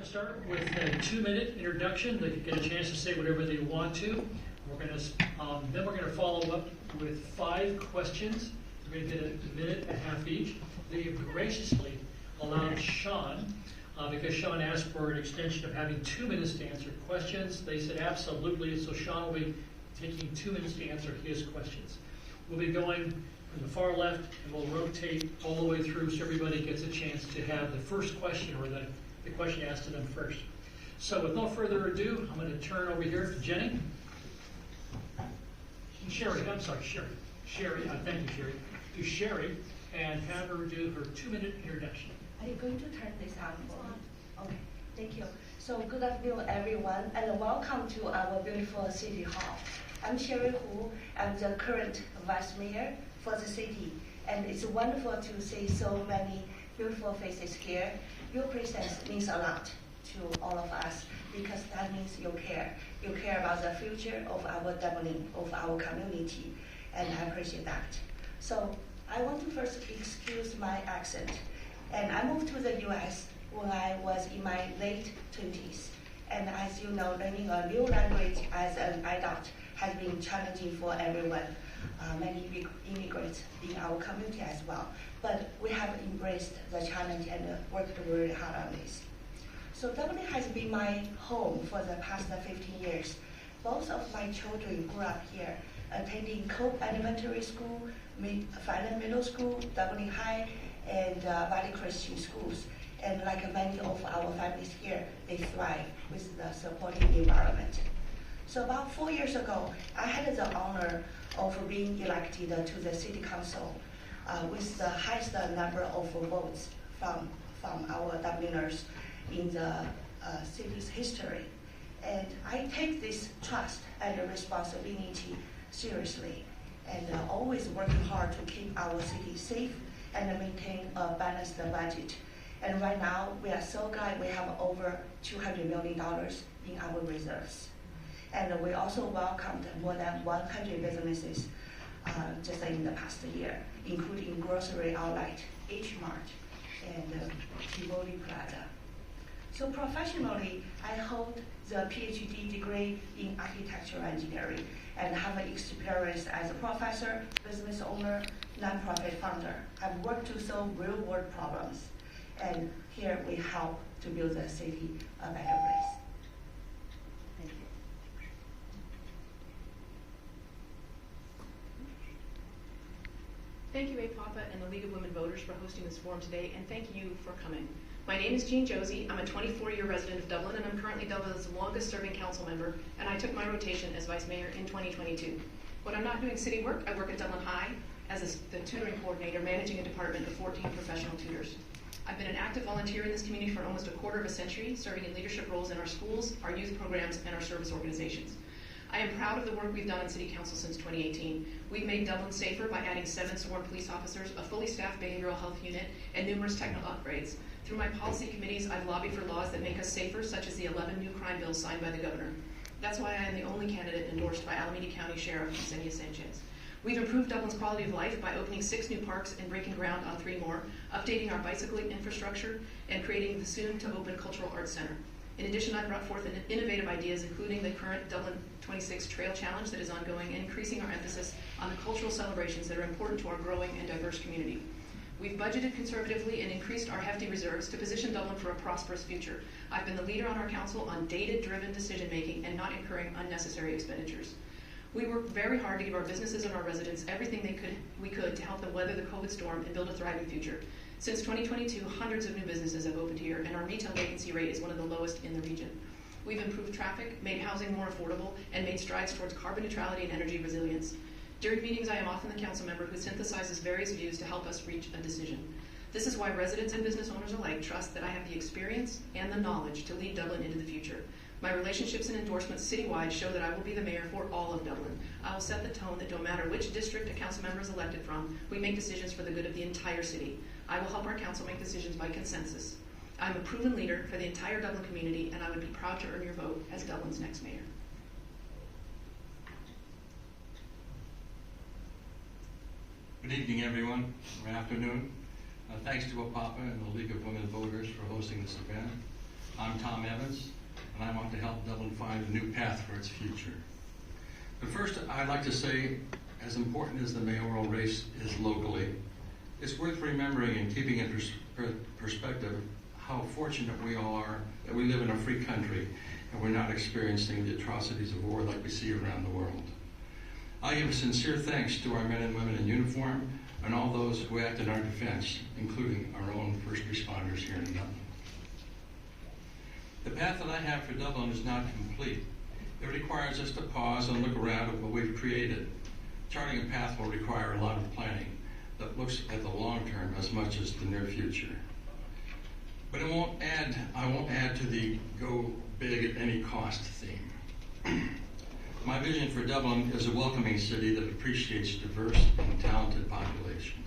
start with a 2-minute introduction. They can get a chance to say whatever they want to. Then we're going to follow up with 5 questions. We're going to get a minute and a half each. They have graciously allowed Sean, because Sean asked for an extension of having 2 minutes to answer questions. They said absolutely, so Sean will be taking 2 minutes to answer his questions. We'll be going from the far left, and we'll rotate all the way through so everybody gets a chance to have the first question or the question asked to them first. So with no further ado, I'm going to turn over here to Jenny. Sherry, I'm sorry, Sherry. Sherry, thank you, Sherry. To Sherry, and have her do her 2-minute introduction. Are you going to turn this on for me? Okay, thank you. So good afternoon, everyone, and welcome to our beautiful City Hall. I'm Sherry Hu. I'm the current Vice Mayor for the city, and it's wonderful to see so many beautiful faces here. Your presence means a lot to all of us because that means you care. You care about the future of our Dublin, of our community, and I appreciate that. So I want to first excuse my accent. And I moved to the US when I was in my late 20s. And as you know, learning a new language as an adult has been challenging for everyone, many immigrants in our community as well. But we have embraced the challenge and worked really hard on this. So Dublin has been my home for the past 15 years. Both of my children grew up here, attending Cope Elementary School, Fallon Middle School, Dublin High, and Valley Christian schools. And like many of our families here, they thrive with the supportive environment. So about 4 years ago, I had the honor of being elected to the City Council with the highest number of votes from our Dubliners in the city's history. And I take this trust and responsibility seriously, and always working hard to keep our city safe and maintain a balanced budget. And right now, we are so glad we have over $200 million in our reserves. And we also welcomed more than 100 businesses just in the past year, including Grocery Outlet, H Mart, and Tivoli Plaza. So professionally, I hold the PhD degree in architectural engineering and have experience as a professor, business owner, nonprofit founder. I've worked to solve real-world problems, and here we help to build the city a better place. Thank you. Thank you, Papa and the League of Women Voters for hosting this forum today, and thank you for coming. My name is Jean Josie. I'm a 24-year resident of Dublin, and I'm currently Dublin's longest-serving council member, and I took my rotation as Vice Mayor in 2022. When I'm not doing city work, I work at Dublin High as the tutoring coordinator, managing a department of 14 professional tutors. I've been an active volunteer in this community for almost a quarter of a century, serving in leadership roles in our schools, our youth programs, and our service organizations. I am proud of the work we've done in City Council since 2018. We've made Dublin safer by adding 7 sworn police officers, a fully staffed behavioral health unit, and numerous technical upgrades. Through my policy committees, I've lobbied for laws that make us safer, such as the 11 new crime bills signed by the governor. That's why I am the only candidate endorsed by Alameda County Sheriff Ksenia Sanchez. We've improved Dublin's quality of life by opening 6 new parks and breaking ground on 3 more, updating our bicycling infrastructure, and creating the soon-to-open Cultural Arts Center. In addition, I've brought forth innovative ideas, including the current Dublin 26 Trail Challenge that is ongoing, and increasing our emphasis on the cultural celebrations that are important to our growing and diverse community. We've budgeted conservatively and increased our hefty reserves to position Dublin for a prosperous future. I've been the leader on our council on data-driven decision-making and not incurring unnecessary expenditures. We worked very hard to give our businesses and our residents everything we could to help them weather the COVID storm and build a thriving future. Since 2022, hundreds of new businesses have opened here, and our retail vacancy rate is one of the lowest in the region. We've improved traffic, made housing more affordable, and made strides towards carbon neutrality and energy resilience. During meetings, I am often the council member who synthesizes various views to help us reach a decision. This is why residents and business owners alike trust that I have the experience and the knowledge to lead Dublin into the future. My relationships and endorsements citywide show that I will be the mayor for all of Dublin. I will set the tone that no matter which district a council member is elected from, we make decisions for the good of the entire city. I will help our council make decisions by consensus. I'm a proven leader for the entire Dublin community, and I would be proud to earn your vote as Dublin's next mayor. Good evening, everyone. Good afternoon. Thanks to APAPA and the League of Women Voters for hosting this event. I'm Tom Evans, and I want to help Dublin find a new path for its future. But first, I'd like to say, as important as the mayoral race is locally, it's worth remembering and keeping in perspective how fortunate we all are that we live in a free country and we're not experiencing the atrocities of war like we see around the world. I give sincere thanks to our men and women in uniform and all those who act in our defense, including our own first responders here in Dublin. The path that I have for Dublin is not complete. It requires us to pause and look around at what we've created. Charting a path will require a lot of planning that looks at the long term as much as the near future. But I won't add to the go big at any cost theme. My vision for Dublin is a welcoming city that appreciates diverse and talented population.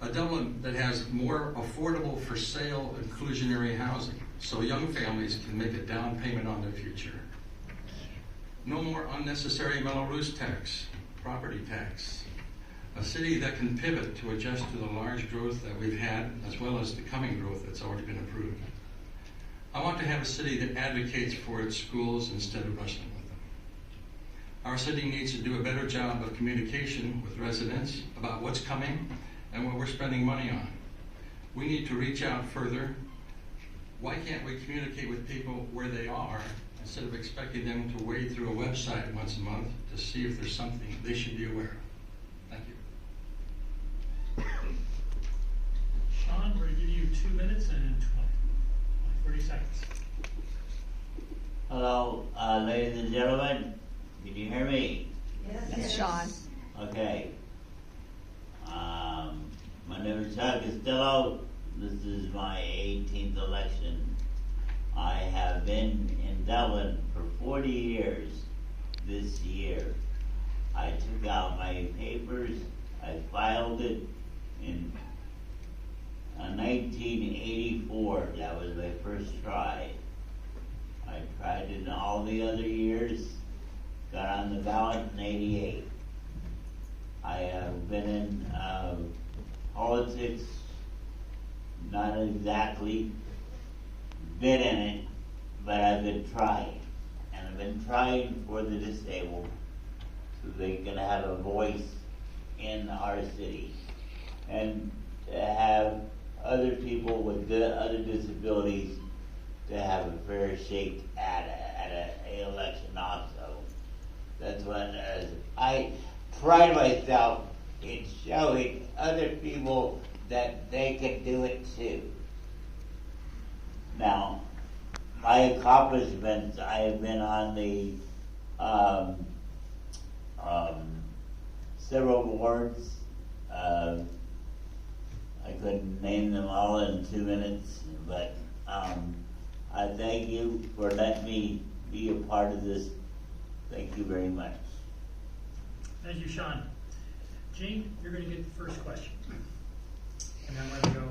A Dublin that has more affordable for sale inclusionary housing so young families can make a down payment on their future. No more unnecessary Belarus tax, property tax. A city that can pivot to adjust to the large growth that we've had as well as the coming growth that's already been approved. I want to have a city that advocates for its schools instead of wrestling with them. Our city needs to do a better job of communication with residents about what's coming and what we're spending money on. We need to reach out further. Why can't we communicate with people where they are instead of expecting them to wade through a website once a month to see if there's something they should be aware of? Thank you. Sean, we're going to give you 2 minutes and 30 seconds. Hello, ladies and gentlemen. Can you hear me? Yes, Sean. Okay. My name is Chuck Costello. This is my 18th election. I have been in Dublin for 40 years this year. I took out my papers. I filed it in 1984. That was my first try. I tried it in all the other years. Got on the ballot in 88. I have been in politics, not exactly been in it, but I've been trying. And I've been trying for the disabled so they can have a voice in our city. And to have other people with other disabilities to have a fair shake at an election also. That's when I pride myself in showing other people that they can do it too. Now, my accomplishments, I have been on the several boards. I couldn't name them all in 2 minutes, but I thank you for letting me be a part of this. Thank you very much. Thank you, Sean. Gene, you're going to get the first question. And then we're going to go